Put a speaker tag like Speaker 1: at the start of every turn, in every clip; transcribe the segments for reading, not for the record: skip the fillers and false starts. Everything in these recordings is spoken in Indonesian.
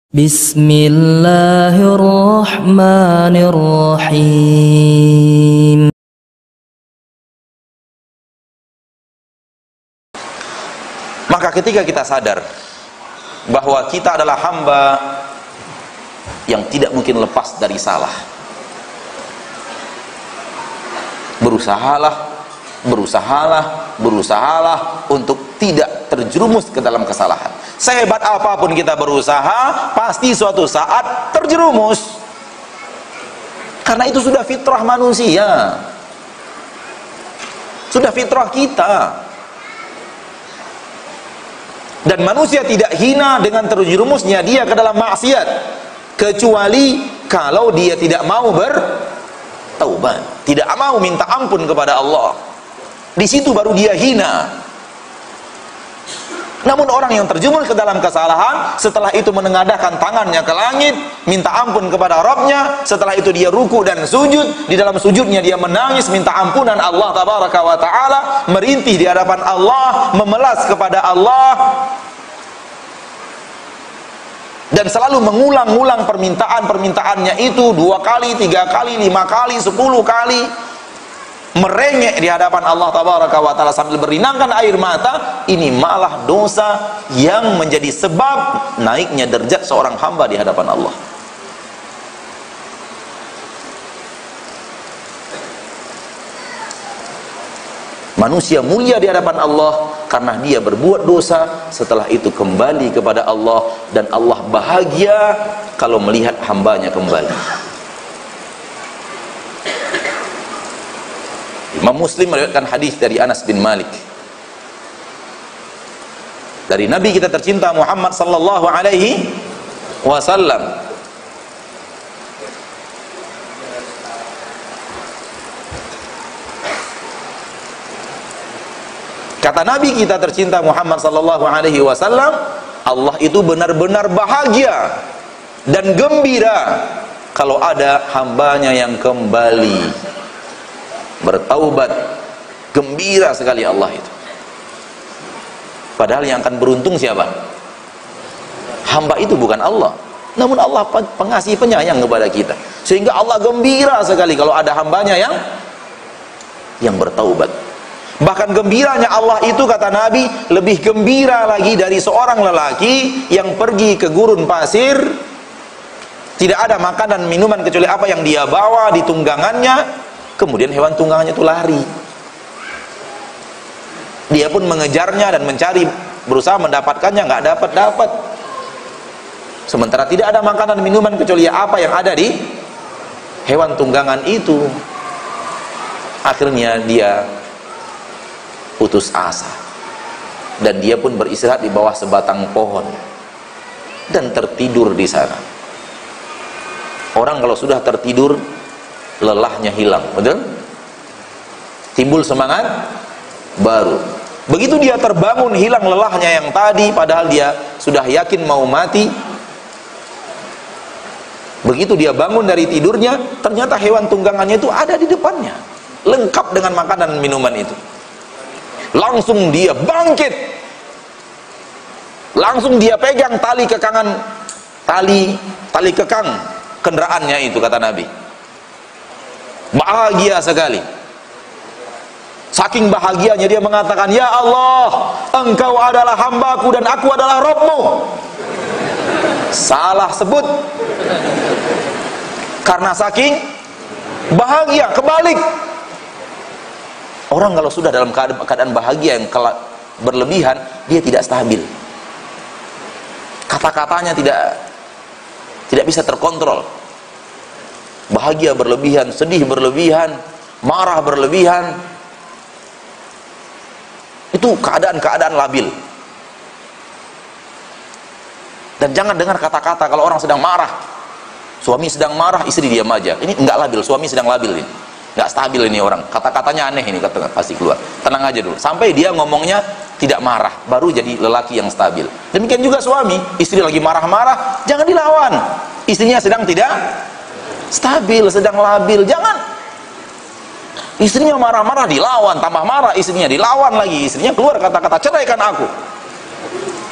Speaker 1: Bismillahirrahmanirrahim.
Speaker 2: Maka ketika kita sadar bahwa kita adalah hamba yang tidak mungkin lepas dari salah, berusahalah untuk tidak terjerumus ke dalam kesalahan. Sehebat apapun kita berusaha, pasti suatu saat terjerumus, karena itu sudah fitrah manusia, sudah fitrah kita. Dan manusia tidak hina dengan terjerumusnya dia ke dalam maksiat, kecuali kalau dia tidak mau bertaubat, tidak mau minta ampun kepada Allah. Di situ baru dia hina. Namun orang yang terjerumus ke dalam kesalahan, setelah itu menengadahkan tangannya ke langit, minta ampun kepada Rabbnya, setelah itu dia ruku dan sujud, di dalam sujudnya dia menangis, minta ampunan Allah tabaraka wa ta'ala, merintih di hadapan Allah, memelas kepada Allah, dan selalu mengulang-ulang permintaannya itu 2 kali, 3 kali, 5 kali, 10 kali, merengek di hadapan Allah tabaraka wa ta'ala sambil berinangkan air mata. Ini malah dosa yang menjadi sebab naiknya derajat seorang hamba di hadapan Allah. Manusia mulia di hadapan Allah karena dia berbuat dosa, setelah itu kembali kepada Allah, dan Allah bahagia kalau melihat hambanya kembali. Imam Muslim meriwayatkan hadis dari Anas bin Malik dari Nabi kita tercinta Muhammad sallallahu alaihi wasallam. Kata Nabi kita tercinta Muhammad sallallahu alaihi wasallam, Allah itu benar-benar bahagia dan gembira kalau ada hambanya yang kembali bertaubat. Gembira sekali Allah itu. Padahal yang akan beruntung siapa? Hamba itu, bukan Allah. Namun Allah pengasih penyayang kepada kita, sehingga Allah gembira sekali kalau ada hambanya yang bertaubat. Bahkan gembiranya Allah itu, kata Nabi, lebih gembira lagi dari seorang lelaki yang pergi ke gurun pasir, tidak ada makanan minuman kecuali apa yang dia bawa di tunggangannya. Kemudian hewan tunggangannya itu lari, dia pun mengejarnya dan mencari, berusaha mendapatkannya, nggak dapat. Sementara tidak ada makanan minuman kecuali apa yang ada di hewan tunggangan itu. Akhirnya dia putus asa dan dia pun beristirahat di bawah sebatang pohon dan tertidur di sana. Orang kalau sudah tertidur, lelahnya hilang, betul? Timbul semangat baru. Begitu dia terbangun, hilang lelahnya yang tadi, padahal dia sudah yakin mau mati. Begitu dia bangun dari tidurnya, ternyata hewan tunggangannya itu ada di depannya, lengkap dengan makanan dan minuman itu. Langsung dia bangkit, langsung dia pegang tali kekangan, tali kekang kendaraannya itu, kata Nabi. Bahagia sekali. Saking bahagianya dia mengatakan, "Ya Allah, Engkau adalah hambaku dan aku adalah Rabbmu." Salah sebut. Karena saking bahagia, kebalik. Orang kalau sudah dalam keadaan bahagia yang berlebihan, dia tidak stabil. Kata-katanya tidak bisa terkontrol. Bahagia berlebihan, sedih berlebihan, marah berlebihan, itu keadaan-keadaan labil. Dan jangan dengar kata-kata kalau orang sedang marah. Suami sedang marah, istri diam aja. Ini enggak labil, suami sedang labil ini, enggak stabil ini orang. Kata-katanya aneh ini, kata pasti keluar. Tenang aja dulu, sampai dia ngomongnya tidak marah, baru jadi lelaki yang stabil. Demikian juga suami, istri lagi marah-marah, jangan dilawan. Istrinya sedang tidak stabil, sedang labil, jangan. Istrinya marah-marah dilawan, tambah marah istrinya, dilawan lagi istrinya, keluar kata-kata ceraikan aku.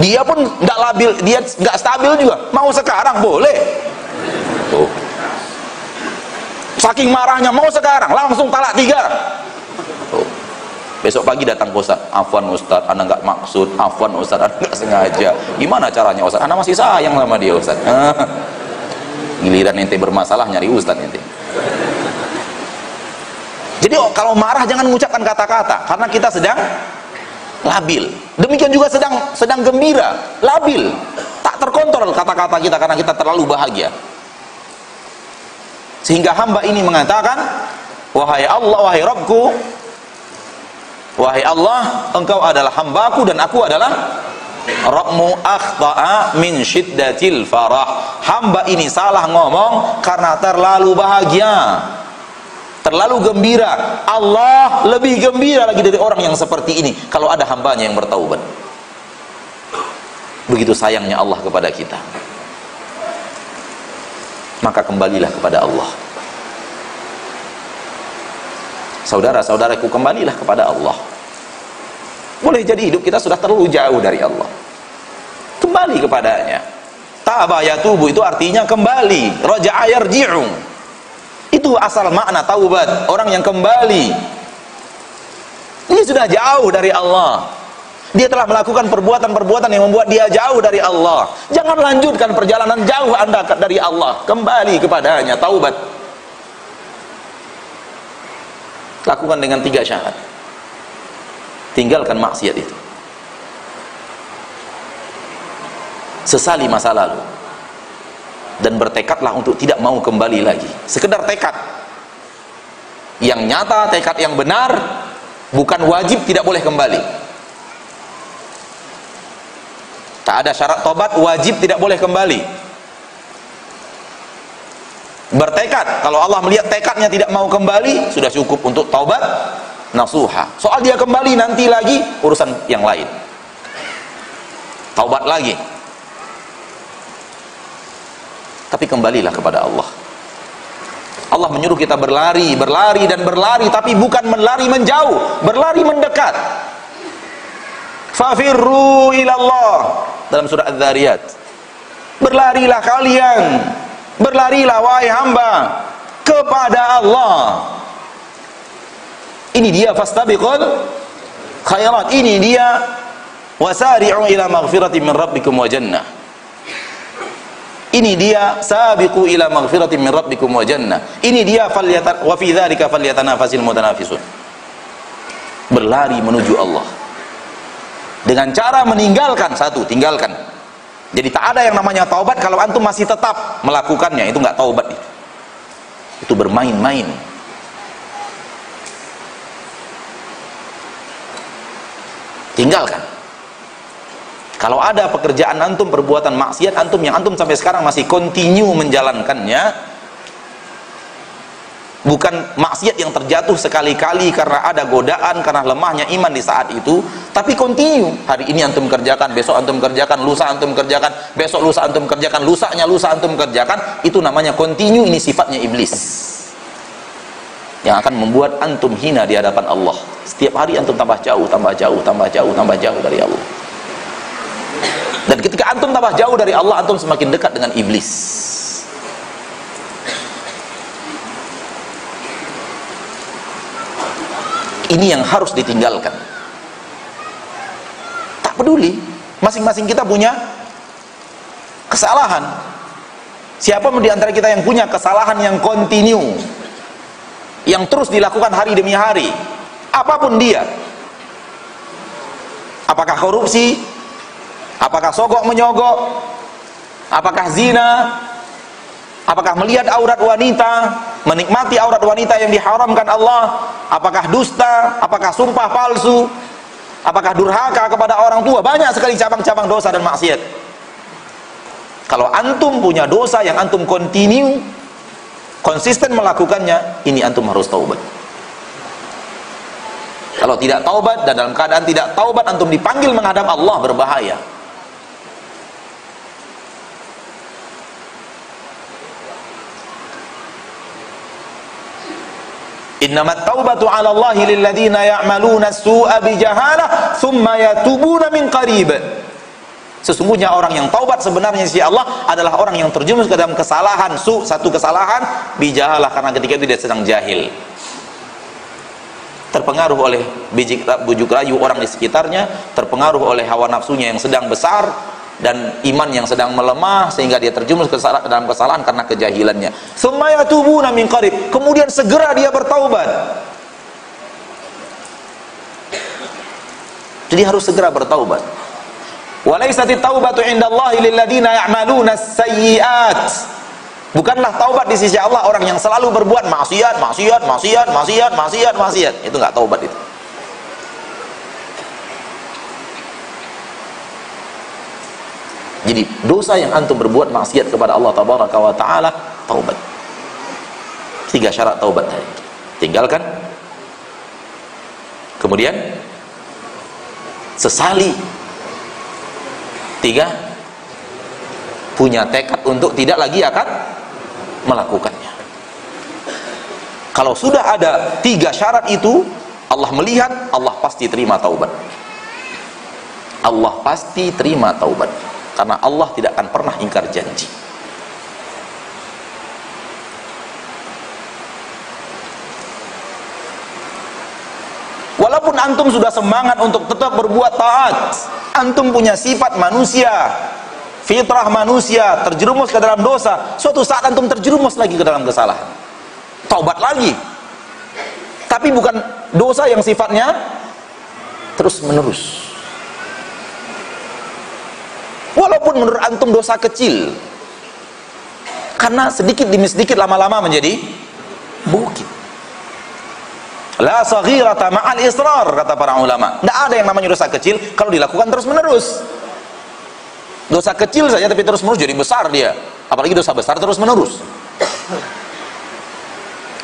Speaker 2: Dia pun nggak labil, dia nggak stabil juga. Mau sekarang boleh. Oh. Saking marahnya, mau sekarang langsung talak 3. Oh. Besok pagi datang ke Ustaz, afwan Ustaz, Anda nggak maksud, afwan Ustaz, Anda nggak sengaja. Gimana caranya Ustaz? Anda masih sayang sama dia Ustaz. Giliran ente bermasalah nyari Ustaz ente. Jadi kalau marah jangan mengucapkan kata-kata, karena kita sedang labil. Demikian juga sedang gembira, labil, tak terkontrol kata-kata kita karena kita terlalu bahagia. Sehingga hamba ini mengatakan, wahai Allah, wahai Rabbku, wahai Allah, engkau adalah hambaku dan aku adalah Rabbmu, akhta'a min syiddatil farah. Hamba ini salah ngomong karena terlalu bahagia, terlalu gembira. Allah lebih gembira lagi dari orang yang seperti ini kalau ada hambanya yang bertaubat. Begitu sayangnya Allah kepada kita. Maka kembalilah kepada Allah. Saudara-saudaraku, kembalilah kepada Allah. Boleh jadi hidup kita sudah terlalu jauh dari Allah. Kembali kepadanya. Taba yatubu itu artinya kembali. Raja'a yarji'u. Itu asal makna taubat, orang yang kembali. Ini sudah jauh dari Allah. Dia telah melakukan perbuatan-perbuatan yang membuat dia jauh dari Allah. Jangan lanjutkan perjalanan jauh Anda dari Allah. Kembali kepadanya, taubat. Lakukan dengan 3 syarat. Tinggalkan maksiat itu. Sesali masa lalu. Dan bertekadlah untuk tidak mau kembali lagi. Sekedar tekad yang nyata, tekad yang benar, bukan wajib, tidak boleh kembali. Tak ada syarat tobat, wajib tidak boleh kembali. Bertekad, kalau Allah melihat tekadnya tidak mau kembali, sudah cukup untuk taubat nasuha. Soal dia kembali nanti lagi urusan yang lain. Taubat lagi. Tapi kembalilah kepada Allah. Allah menyuruh kita berlari, berlari dan berlari, tapi bukan berlari menjauh, berlari mendekat. Fafirru ilallah dalam surah Adz-Dzariyat. Berlarilah kalian, berlarilah wahai hamba kepada Allah. Ini dia fastabiqul khairat, ini dia wasari'u ila maghfiratin min rabbikum wa jannah. Ini dia sabiqu ila maghfiratin min rabbikum wa jannah. Ini dia wa fi dzalika falyatanafasil mutanafisun. Berlari menuju Allah dengan cara meninggalkan satu, tinggalkan. Jadi tak ada yang namanya taubat kalau antum masih tetap melakukannya, itu enggak taubat. Itu bermain-main. Tinggalkan. Kalau ada pekerjaan antum, perbuatan maksiat antum yang antum sampai sekarang masih continue menjalankannya, bukan maksiat yang terjatuh sekali-kali karena ada godaan, karena lemahnya iman di saat itu, tapi continue. Hari ini antum kerjakan, besok antum kerjakan, lusa antum kerjakan, besok lusa antum kerjakan, lusanya lusa antum kerjakan, itu namanya continue. Ini sifatnya iblis yang akan membuat antum hina di hadapan Allah. Setiap hari antum tambah jauh, tambah jauh, tambah jauh, tambah jauh dari Allah. Dan ketika antum tambah jauh dari Allah, antum semakin dekat dengan iblis. Ini yang harus ditinggalkan. Tak peduli, masing-masing kita punya kesalahan. Siapa di antara kita yang punya kesalahan yang continue, yang terus dilakukan hari demi hari, apapun dia, apakah korupsi, apakah sogok menyogok, apakah zina, apakah melihat aurat wanita, menikmati aurat wanita yang diharamkan Allah, apakah dusta, apakah sumpah palsu, apakah durhaka kepada orang tua. Banyak sekali cabang-cabang dosa dan maksiat. Kalau antum punya dosa yang antum continue, konsisten melakukannya, ini antum harus taubat. Kalau tidak taubat dan dalam keadaan tidak taubat, antum dipanggil menghadap Allah, berbahaya. Innamat taubatu 'ala Allahi lil ladzina ya'maluna as-su'a bi jahalah tsumma yatubuna min qarib. Sesungguhnya orang yang taubat sebenarnya sisi Allah adalah orang yang terjerumus ke dalam kesalahan, satu kesalahan bijahalah, karena ketika itu dia sedang jahil, terpengaruh oleh bujuk rayu orang di sekitarnya, terpengaruh oleh hawa nafsunya yang sedang besar dan iman yang sedang melemah, sehingga dia terjerumus ke dalam kesalahan karena kejahilannya. Tsumma yatubuna min qarib, kemudian segera dia bertaubat. Jadi harus segera bertaubat. Walaisatit taubatu indallahi lilladzina ya'maluna as-sayyi'at. Bukanlah taubat di sisi Allah orang yang selalu berbuat maksiat. Itu enggak taubat itu. Jadi dosa yang antum berbuat maksiat kepada Allah tabaraka wa taala, taubat. 3 syarat taubat tadi. Tinggalkan. Kemudian sesali. 3, punya tekad untuk tidak lagi akan melakukannya. Kalau sudah ada 3 syarat itu, Allah melihat, Allah pasti terima taubat. Allah pasti terima taubat, karena Allah tidak akan pernah ingkar janji. Walaupun antum sudah semangat untuk tetap berbuat taat, antum punya sifat manusia, fitrah manusia, terjerumus ke dalam dosa, suatu saat antum terjerumus lagi ke dalam kesalahan, taubat lagi. Tapi bukan dosa yang sifatnya terus menerus. Walaupun menurut antum dosa kecil, karena sedikit demi sedikit lama-lama menjadi bukit. La saghirata ma'al israr, kata para ulama. Tidak ada yang namanya dosa kecil kalau dilakukan terus menerus. Dosa kecil saja tapi terus menerus jadi besar dia, apalagi dosa besar terus menerus.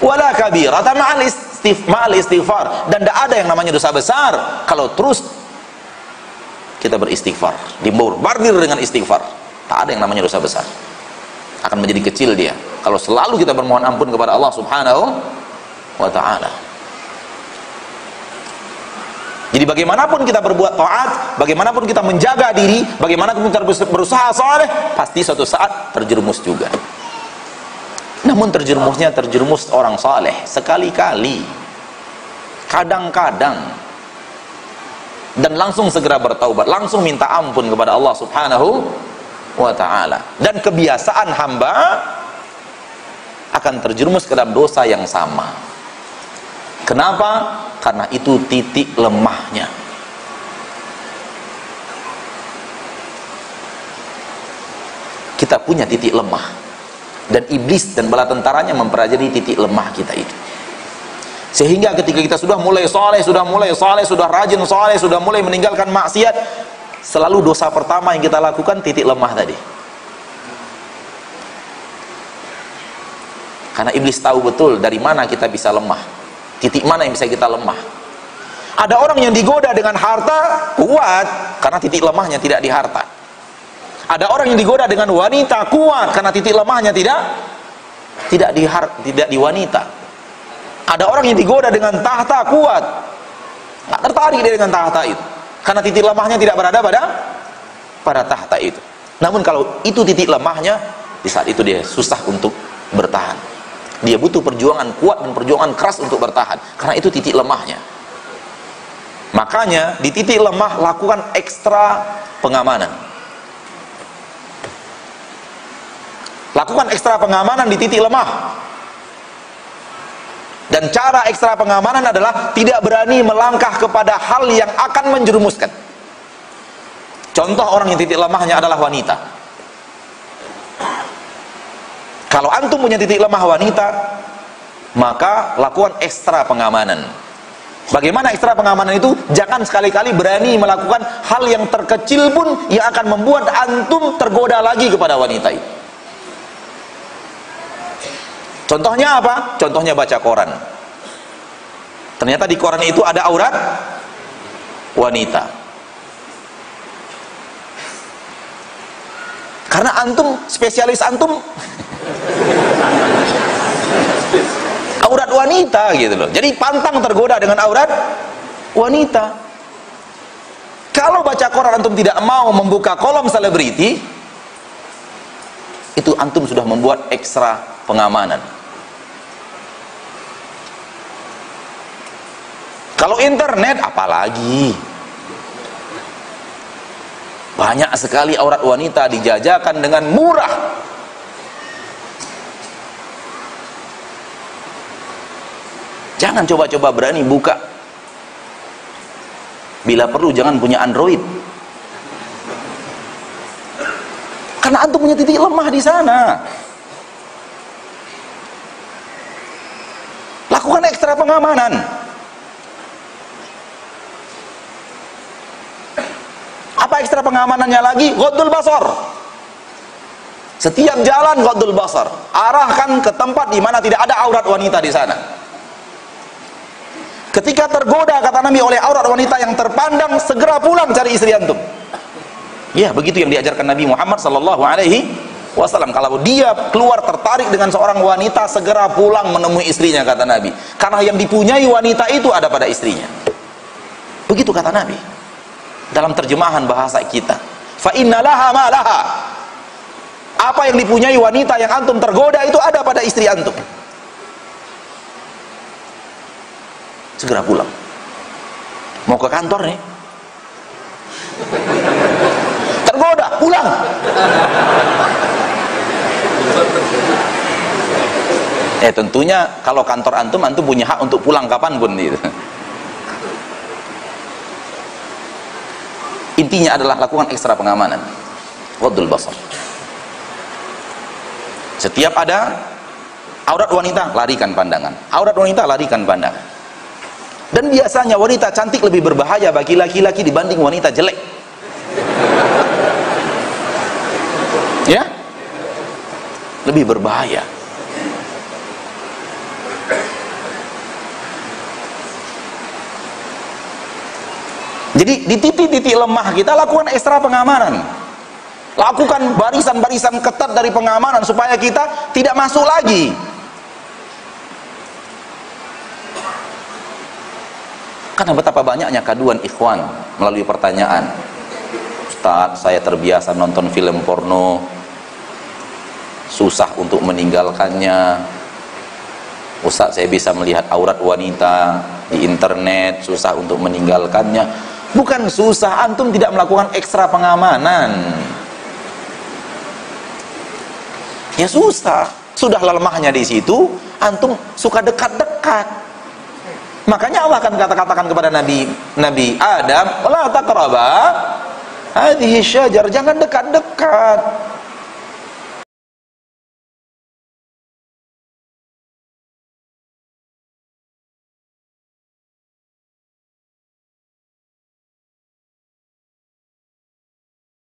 Speaker 2: Wala kabirata ma'al istighfar, dan tidak ada yang namanya dosa besar kalau terus kita beristighfar, dimborbardir dengan istighfar. Tak ada yang namanya dosa besar, akan menjadi kecil dia kalau selalu kita bermohon ampun kepada Allah subhanahu wa ta'ala. Jadi bagaimanapun kita berbuat taat, bagaimanapun kita menjaga diri, bagaimanapun kita berusaha saleh, pasti suatu saat terjerumus juga. Namun terjerumus orang saleh sekali-kali, kadang-kadang, dan langsung segera bertaubat, langsung minta ampun kepada Allah subhanahu wa ta'ala. Dan kebiasaan hamba akan terjerumus ke dalam dosa yang sama. Kenapa? Karena itu titik lemahnya. Kita punya titik lemah, dan iblis dan bala tentaranya mempelajari titik lemah kita itu. Sehingga ketika kita sudah mulai saleh, sudah rajin saleh, sudah mulai meninggalkan maksiat, selalu dosa pertama yang kita lakukan titik lemah tadi. Karena iblis tahu betul dari mana kita bisa lemah, titik mana yang bisa kita lemah. Ada orang yang digoda dengan harta kuat karena titik lemahnya tidak di harta. Ada orang yang digoda dengan wanita kuat karena titik lemahnya tidak di wanita. Ada orang yang digoda dengan tahta kuat, nggak tertarik dia dengan tahta itu karena titik lemahnya tidak berada pada tahta itu. Namun kalau itu titik lemahnya, di saat itu dia susah untuk bertahan. Dia butuh perjuangan kuat dan perjuangan keras untuk bertahan, karena itu titik lemahnya. Makanya di titik lemah lakukan ekstra pengamanan. Lakukan ekstra pengamanan di titik lemah. Dan cara ekstra pengamanan adalah tidak berani melangkah kepada hal yang akan menjerumuskan. Contoh orang yang titik lemahnya adalah wanita. Kalau antum punya titik lemah wanita, maka lakukan ekstra pengamanan. Bagaimana ekstra pengamanan itu? Jangan sekali-kali berani melakukan hal yang terkecil pun yang akan membuat antum tergoda lagi kepada wanita itu. Contohnya apa? Contohnya baca koran. Ternyata di koran itu ada aurat wanita. Karena antum, spesialis antum aurat wanita gitu loh. Jadi pantang tergoda dengan aurat wanita. Kalau baca koran antum tidak mau membuka kolom selebriti, itu antum sudah membuat ekstra pengamanan. Kalau internet apalagi, banyak sekali aurat wanita dijajakan dengan murah. Jangan coba-coba berani buka. Bila perlu jangan punya Android, karena antum punya titik lemah di sana. Lakukan ekstra pengamanan. Apa ekstra pengamanannya lagi? Ghaddul basar. Setiap jalan ghaddul basar, arahkan ke tempat di mana tidak ada aurat wanita di sana. Ketika tergoda, kata Nabi, oleh aurat wanita yang terpandang, segera pulang cari istri antum. Ya, begitu yang diajarkan Nabi Muhammad sallallahu alaihi wasallam. Kalau dia keluar tertarik dengan seorang wanita, segera pulang menemui istrinya, kata Nabi. Karena yang dipunyai wanita itu ada pada istrinya. Begitu kata Nabi. Dalam terjemahan bahasa kita, fa innalaha ma laha. Apa yang dipunyai wanita yang antum tergoda itu ada pada istri antum. Segera pulang. Mau ke kantor nih, tergoda, pulang. Tentunya kalau kantor antum punya hak untuk pulang kapanpun gitu. Intinya adalah lakukan ekstra pengamanan. Ghaddul basar. Setiap ada aurat wanita, larikan pandangan. Aurat wanita, larikan pandangan. Dan biasanya wanita cantik lebih berbahaya bagi laki-laki dibanding wanita jelek. Ya? Lebih berbahaya. Jadi di titik-titik lemah kita lakukan ekstra pengamanan. Lakukan barisan-barisan ketat dari pengamanan supaya kita tidak masuk lagi. Karena betapa banyaknya kaduan ikhwan melalui pertanyaan. Ustaz, saya terbiasa nonton film porno, susah untuk meninggalkannya. Ustaz, saya bisa melihat aurat wanita di internet, susah untuk meninggalkannya. Bukan susah, antum tidak melakukan ekstra pengamanan. Ya susah, sudah lemahnya di situ, antum suka dekat-dekat. Makanya Allah akan katakan kepada Nabi Adam, la taqraba hadhihi syajar, jangan dekat-dekat.